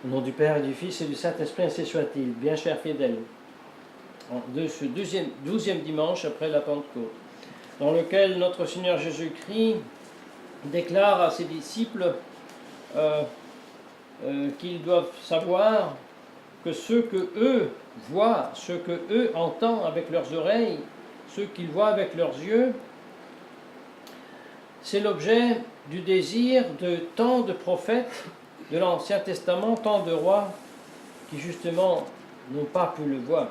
Au nom du Père et du Fils et du Saint-Esprit, ainsi soit-il. Bien chers fidèles, de ce 12e dimanche après la Pentecôte, dans lequel notre Seigneur Jésus-Christ déclare à ses disciples qu'ils doivent savoir que ce que eux voient, ce que eux entendent avec leurs oreilles, ce qu'ils voient avec leurs yeux, c'est l'objet du désir de tant de prophètes de l'Ancien Testament, tant de rois qui justement n'ont pas pu le voir.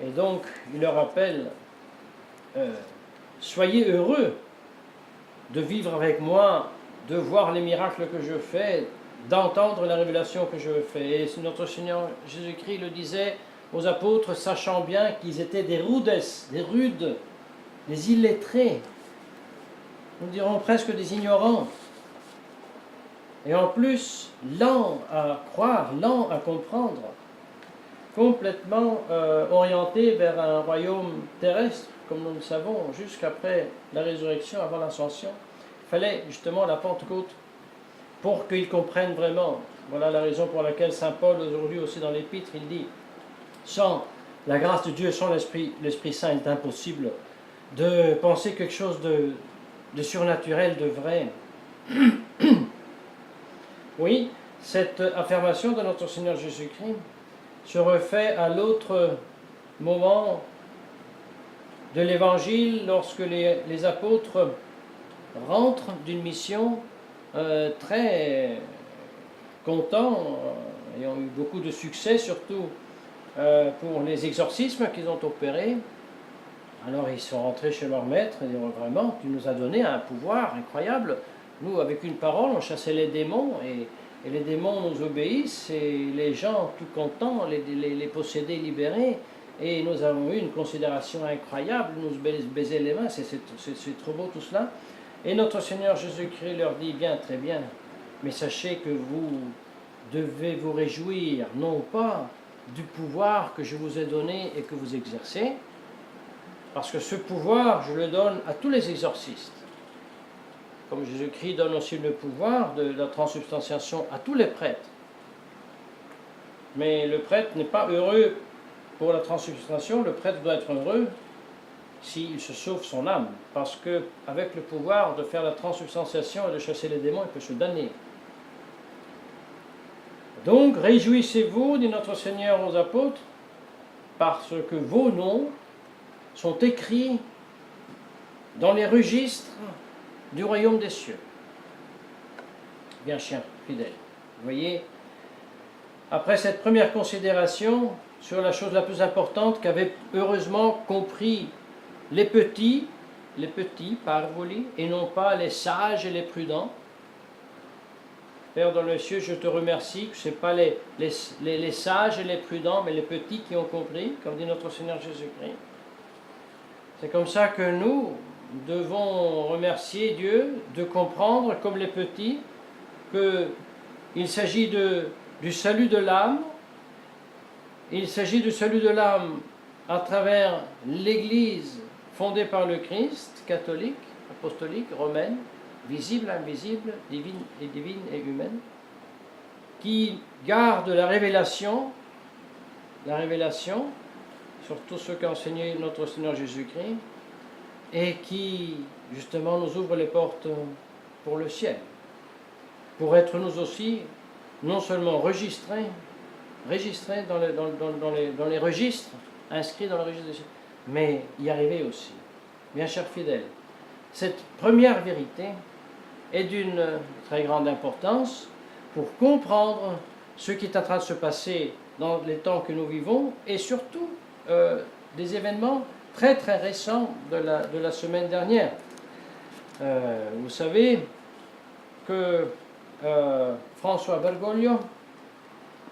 Et donc, il leur appelle, soyez heureux de vivre avec moi, de voir les miracles que je fais, d'entendre la révélation que je fais. Et notre Seigneur Jésus-Christ le disait aux apôtres, sachant bien qu'ils étaient des rudes, des illettrés, nous dirons presque des ignorants, et en plus lents à croire, lents à comprendre, complètement orientés vers un royaume terrestre, comme nous le savons, jusqu'après la résurrection, avant l'ascension. Il fallait justement la Pentecôte pour qu'ils comprennent vraiment. Voilà la raison pour laquelle saint Paul, aujourd'hui aussi dans l'Épître, il dit, sans la grâce de Dieu, sans l'Esprit Saint, il est impossible de penser quelque chose de surnaturel, de vrai. Oui, cette affirmation de notre Seigneur Jésus-Christ se refait à l'autre moment de l'Évangile, lorsque les apôtres rentrent d'une mission très contents, ayant eu beaucoup de succès, surtout pour les exorcismes qu'ils ont opérés. Alors ils sont rentrés chez leur maître et disent, vraiment, tu nous as donné un pouvoir incroyable. Nous, avec une parole, on chassait les démons et les démons nous obéissent et les gens tout contents, les possédés libérés. Et nous avons eu une considération incroyable, nous baiser les mains, c'est trop beau tout cela. Et notre Seigneur Jésus-Christ leur dit, bien, très bien, mais sachez que vous devez vous réjouir, non pas du pouvoir que je vous ai donné et que vous exercez, parce que ce pouvoir, je le donne à tous les exorcistes. Comme Jésus-Christ donne aussi le pouvoir de la transsubstantiation à tous les prêtres. Mais le prêtre n'est pas heureux pour la transsubstantiation, le prêtre doit être heureux s'il se sauve son âme, parce qu'avec le pouvoir de faire la transsubstantiation et de chasser les démons, il peut se damner. Donc, réjouissez-vous, dit notre Seigneur aux apôtres, parce que vos noms sont écrits dans les registres du royaume des cieux. Bien chien, fidèle. Vous voyez, après cette première considération sur la chose la plus importante qu'avaient heureusement compris les petits parvoli, et non pas les sages et les prudents. Père dans le ciel, je te remercie que ce n'est pas les sages et les prudents, mais les petits qui ont compris, comme dit notre Seigneur Jésus-Christ. C'est comme ça que nous devons remercier Dieu de comprendre, comme les petits, qu'il s'agit du salut de l'âme. Il s'agit du salut de l'âme à travers l'Église fondée par le Christ, catholique, apostolique, romaine, visible, invisible, divine et humaine, qui garde la révélation, sur tout ce qu'a enseigné notre Seigneur Jésus-Christ, et qui, justement, nous ouvre les portes pour le ciel, pour être nous aussi, non seulement registrés dans les registres, inscrits dans le registre des cieux, mais y arriver aussi. Bien chers fidèles, cette première vérité est d'une très grande importance pour comprendre ce qui est en train de se passer dans les temps que nous vivons, et surtout des événements très très récents de la semaine dernière. Vous savez que François Bergoglio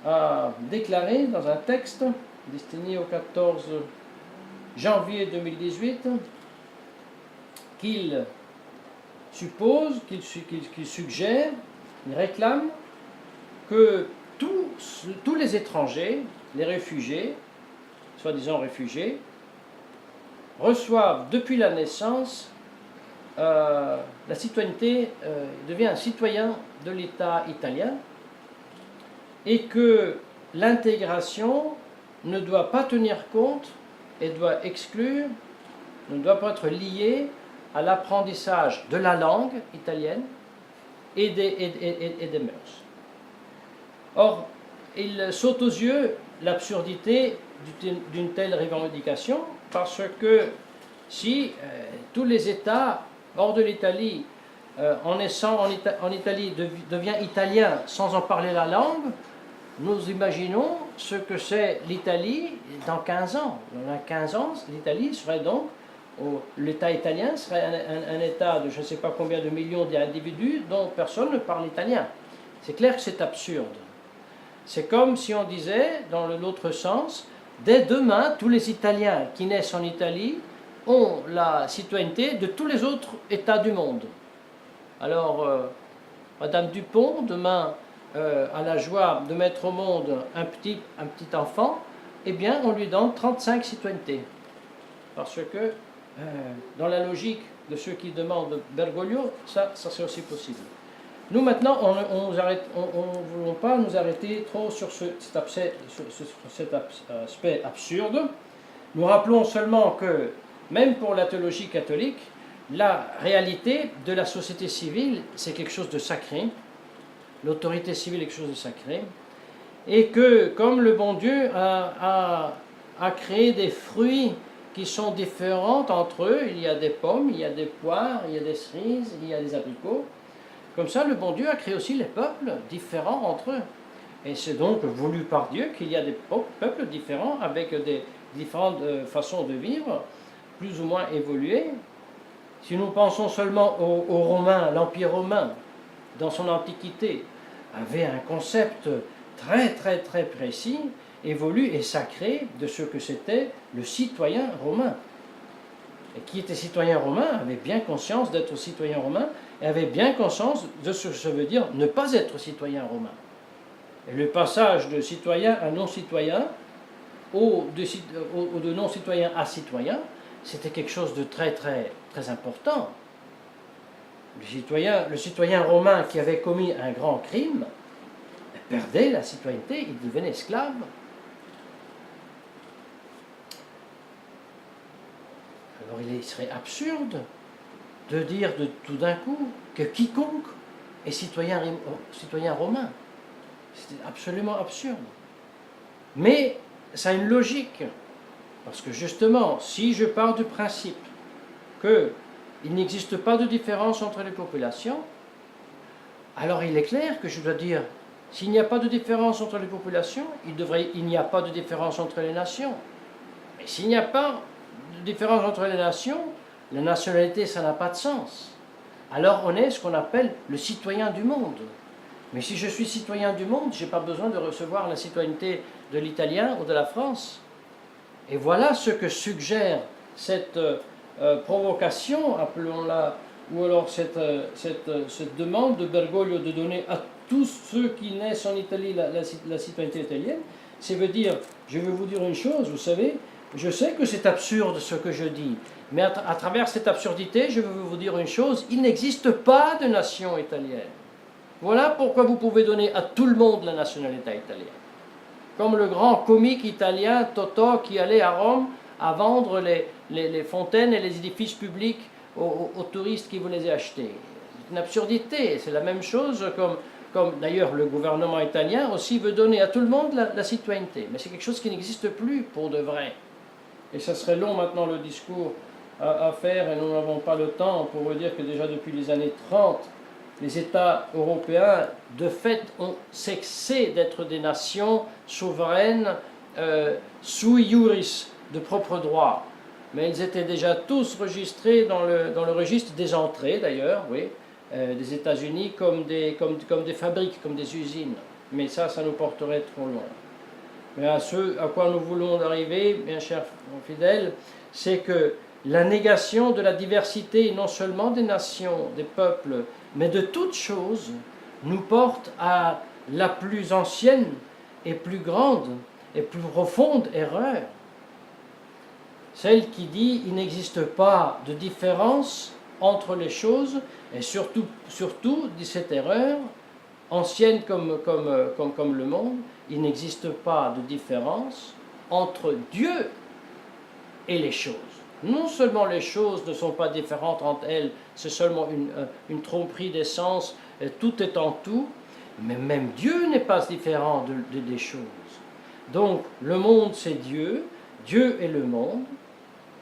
a déclaré dans un texte destiné au 14 janvier 2018 qu'il suppose, qu'il suggère, il réclame que tous les étrangers, les réfugiés, soi-disant réfugiés, reçoivent depuis la naissance la citoyenneté, devient un citoyen de l'État italien, et que l'intégration ne doit pas tenir compte et doit exclure, ne doit pas être liée à l'apprentissage de la langue italienne et des mœurs. Or, il saute aux yeux l'absurdité d'une telle revendication, parce que si tous les États hors de l'Italie, en naissant en Italie, devient italien sans en parler la langue, nous imaginons ce que c'est l'Italie dans 15 ans. Dans 15 ans, l'Italie serait donc, l'État italien serait un État de je ne sais pas combien de millions d'individus dont personne ne parle italien. C'est clair que c'est absurde. C'est comme si on disait, dans l'autre sens, dès demain, tous les Italiens qui naissent en Italie ont la citoyenneté de tous les autres États du monde. Alors, Madame Dupont, demain, a la joie de mettre au monde un petit enfant, eh bien, on lui donne 35 citoyennetés. Parce que, dans la logique de ceux qui demandent Bergoglio, ça c'est aussi possible. Nous, maintenant, on ne voulons pas nous arrêter trop sur cet aspect absurde. Nous rappelons seulement que, même pour la théologie catholique, la réalité de la société civile, c'est quelque chose de sacré. L'autorité civile est quelque chose de sacré. Et que, comme le bon Dieu a créé des fruits qui sont différents entre eux, il y a des pommes, il y a des poires, il y a des cerises, il y a des abricots. Comme ça, le bon Dieu a créé aussi les peuples différents entre eux. Et c'est donc voulu par Dieu qu'il y a des peuples différents avec des différentes façons de vivre, plus ou moins évoluées. Si nous pensons seulement aux Romains, l'Empire romain, dans son antiquité, avait un concept très très très précis, évolué et sacré de ce que c'était le citoyen romain. Et qui était citoyen romain avait bien conscience d'être citoyen romain et avait bien conscience de ce que ça veut dire ne pas être citoyen romain. Et le passage de citoyen à non-citoyen, ou de non-citoyen à citoyen, c'était quelque chose de très très très important. Le citoyen romain qui avait commis un grand crime perdait la citoyenneté, il devenait esclave. Alors il serait absurde de dire tout d'un coup que quiconque est citoyen romain. C'est absolument absurde. Mais ça a une logique. Parce que justement, si je pars du principe qu'il n'existe pas de différence entre les populations, alors il est clair que je dois dire, s'il n'y a pas de différence entre les populations, il n'y a pas de différence entre les nations. Et s'il n'y a pas de différence entre les nations, la nationalité, ça n'a pas de sens. Alors on est ce qu'on appelle le citoyen du monde. Mais si je suis citoyen du monde, je n'ai pas besoin de recevoir la citoyenneté de l'Italien ou de la France. Et voilà ce que suggère cette provocation, appelons-la, ou alors cette demande de Bergoglio de donner à tous ceux qui naissent en Italie la citoyenneté italienne. C'est veut dire, je vais vous dire une chose, vous savez, je sais que c'est absurde ce que je dis, mais à travers cette absurdité, je veux vous dire une chose, il n'existe pas de nation italienne. Voilà pourquoi vous pouvez donner à tout le monde la nationalité italienne. Comme le grand comique italien Totò qui allait à Rome à vendre les fontaines et les édifices publics aux touristes qui voulaient les acheter. C'est une absurdité, c'est la même chose comme d'ailleurs le gouvernement italien aussi veut donner à tout le monde la citoyenneté. Mais c'est quelque chose qui n'existe plus pour de vrai. Et ça serait long maintenant le discours à faire et nous n'avons pas le temps pour vous dire que déjà depuis les années 30, les États européens, de fait, ont cessé d'être des nations souveraines sui juris, de propre droit. Mais ils étaient déjà tous registrés dans le registre des entrées, d'ailleurs, oui, des États-Unis comme des fabriques, comme des usines. Mais ça nous porterait trop loin. Mais à ce à quoi nous voulons arriver, bien chers fidèles, c'est que la négation de la diversité, non seulement des nations, des peuples, mais de toutes choses, nous porte à la plus ancienne et plus grande et plus profonde erreur. Celle qui dit il n'existe pas de différence entre les choses, et surtout dit cette erreur, ancienne comme le monde, il n'existe pas de différence entre Dieu et les choses. Non seulement les choses ne sont pas différentes entre elles, c'est seulement une tromperie des sens, tout est en tout, mais même Dieu n'est pas différent des choses. Donc le monde c'est Dieu, Dieu est le monde,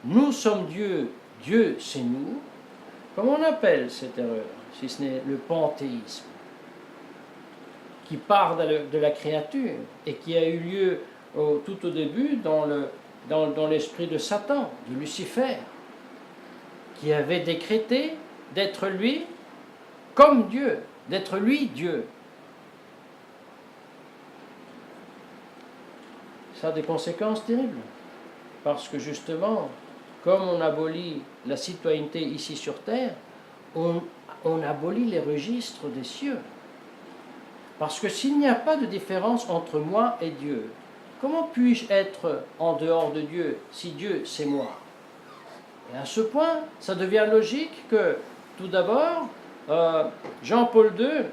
nous sommes Dieu, Dieu c'est nous. Comment on appelle cette erreur, si ce n'est le panthéisme, qui part de la créature et qui a eu lieu tout au début dans l'esprit de Satan, de Lucifer, qui avait décrété d'être lui comme Dieu, d'être lui Dieu. Ça a des conséquences terribles, parce que justement, comme on abolit la citoyenneté ici sur terre, on abolit les registres des cieux. Parce que s'il n'y a pas de différence entre moi et Dieu, comment puis-je être en dehors de Dieu si Dieu c'est moi? Et à ce point, ça devient logique que, tout d'abord, Jean-Paul II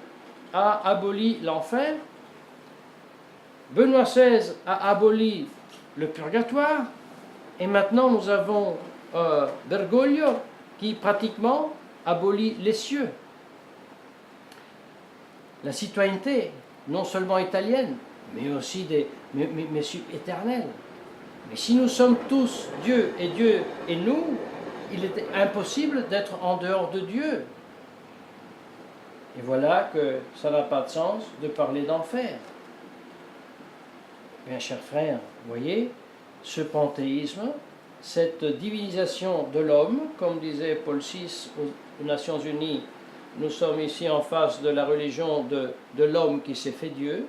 a aboli l'enfer, Benoît XVI a aboli le purgatoire, et maintenant nous avons Bergoglio qui pratiquement abolit les cieux. La citoyenneté, non seulement italienne, mais aussi éternelle. Mais si nous sommes tous Dieu et nous, il est impossible d'être en dehors de Dieu. Et voilà que ça n'a pas de sens de parler d'enfer. Bien, chers frères, vous voyez, ce panthéisme, cette divinisation de l'homme, comme disait Paul VI aux Nations Unies, nous sommes ici en face de la religion de l'homme qui s'est fait Dieu.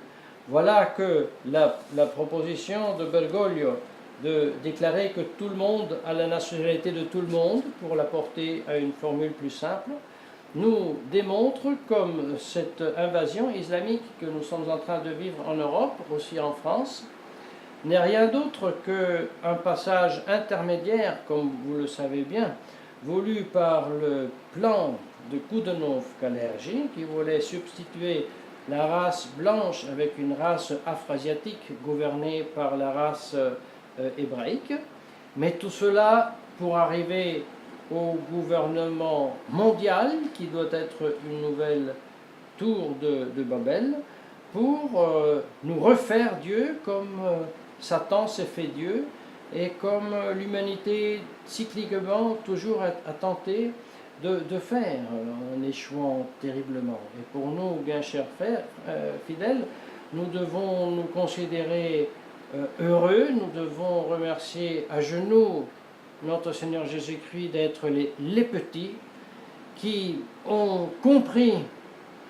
Voilà que la proposition de Bergoglio de déclarer que tout le monde a la nationalité de tout le monde, pour la porter à une formule plus simple, nous démontre comme cette invasion islamique que nous sommes en train de vivre en Europe, aussi en France, n'est rien d'autre qu'un passage intermédiaire, comme vous le savez bien, voulu par le plan de Coudenhove-Kalergi, qui voulait substituer la race blanche avec une race afro-asiatique gouvernée par la race hébraïque. Mais tout cela pour arriver au gouvernement mondial, qui doit être une nouvelle tour de Babel, pour nous refaire Dieu comme Satan s'est fait Dieu, et comme l'humanité cycliquement toujours a tenté de faire, en échouant terriblement. Et pour nous, bien chers frères fidèles, nous devons nous considérer heureux, nous devons remercier à genoux notre Seigneur Jésus-Christ d'être les petits qui ont compris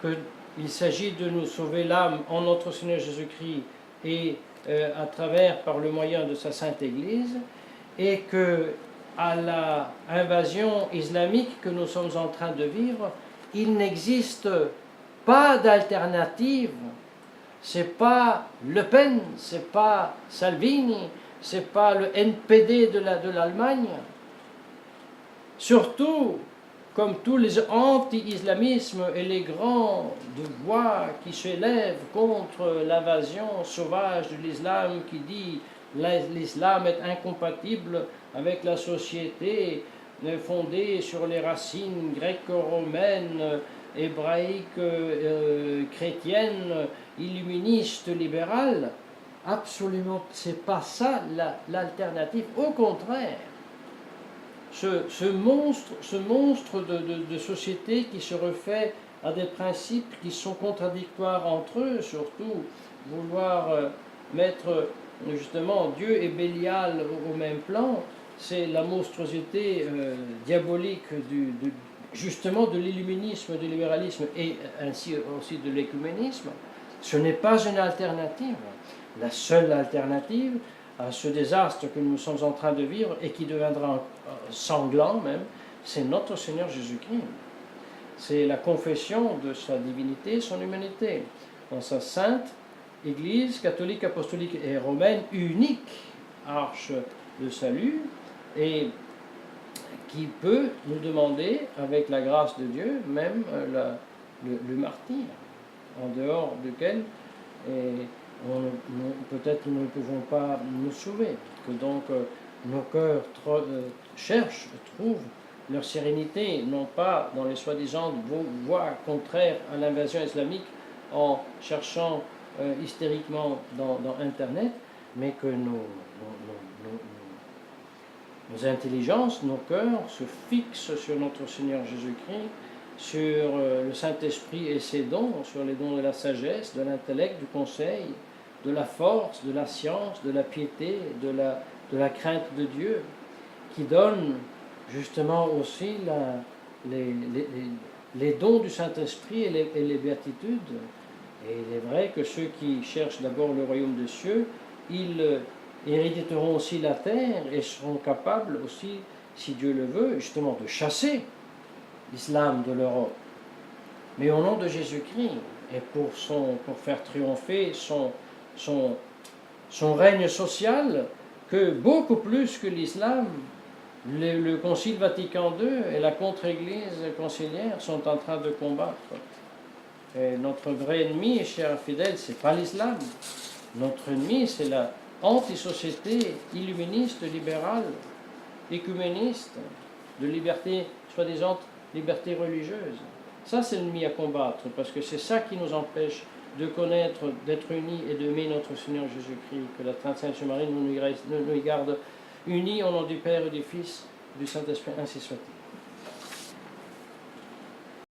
qu'il s'agit de nous sauver l'âme en notre Seigneur Jésus-Christ et à travers, par le moyen de sa Sainte Église, et que à la invasion islamique que nous sommes en train de vivre, il n'existe pas d'alternative. C'est pas Le Pen, c'est pas Salvini, c'est pas le NPD de l'Allemagne. Surtout, comme tous les anti-islamismes et les grandes voix qui s'élèvent contre l'invasion sauvage de l'islam, qui dit l'islam est incompatible avec la société fondée sur les racines gréco-romaines, hébraïques, chrétiennes, illuministes, libérales. Absolument, c'est pas ça l'alternative. Au contraire, ce monstre de société qui se refait à des principes qui sont contradictoires entre eux, surtout vouloir mettre justement Dieu et Bélial au même plan, c'est la monstruosité diabolique justement de l'illuminisme, du libéralisme et ainsi aussi de l'écuménisme. Ce n'est pas une alternative. La seule alternative à ce désastre que nous sommes en train de vivre et qui deviendra sanglant même, c'est notre Seigneur Jésus-Christ. C'est la confession de sa divinité, son humanité, dans sa sainte Église catholique, apostolique et romaine, unique arche de salut, et qui peut nous demander, avec la grâce de Dieu, même le martyre. en dehors duquel peut-être nous ne pouvons pas nous sauver. Que donc nos cœurs cherchent, trouvent leur sérénité, non pas dans les soi-disant voies contraires à l'invasion islamique en cherchant hystériquement dans Internet, mais que nos intelligences, nos cœurs se fixent sur notre Seigneur Jésus-Christ, sur le Saint-Esprit et ses dons, sur les dons de la sagesse, de l'intellect, du conseil, de la force, de la science, de la piété, de la crainte de Dieu, qui donnent justement aussi les dons du Saint-Esprit et les béatitudes. Et il est vrai que ceux qui cherchent d'abord le royaume des cieux, ils hériteront aussi la terre et seront capables aussi, si Dieu le veut, justement de chasser l'islam de l'Europe. Mais au nom de Jésus-Christ, et pour faire triompher son règne social, que beaucoup plus que l'islam, le Concile Vatican II et la contre-église conciliaire sont en train de combattre. Et notre vrai ennemi, chers fidèles, ce n'est pas l'islam. Notre ennemi, c'est la anti-société illuministe, libérale, écuméniste, de liberté, soi-disant liberté religieuse. Ça, c'est l'ennemi à combattre, parce que c'est ça qui nous empêche de connaître, d'être unis et d'aimer notre Seigneur Jésus-Christ. Que la Sainte Marie nous y garde unis au nom du Père et du Fils et du Saint-Esprit, ainsi soit-il.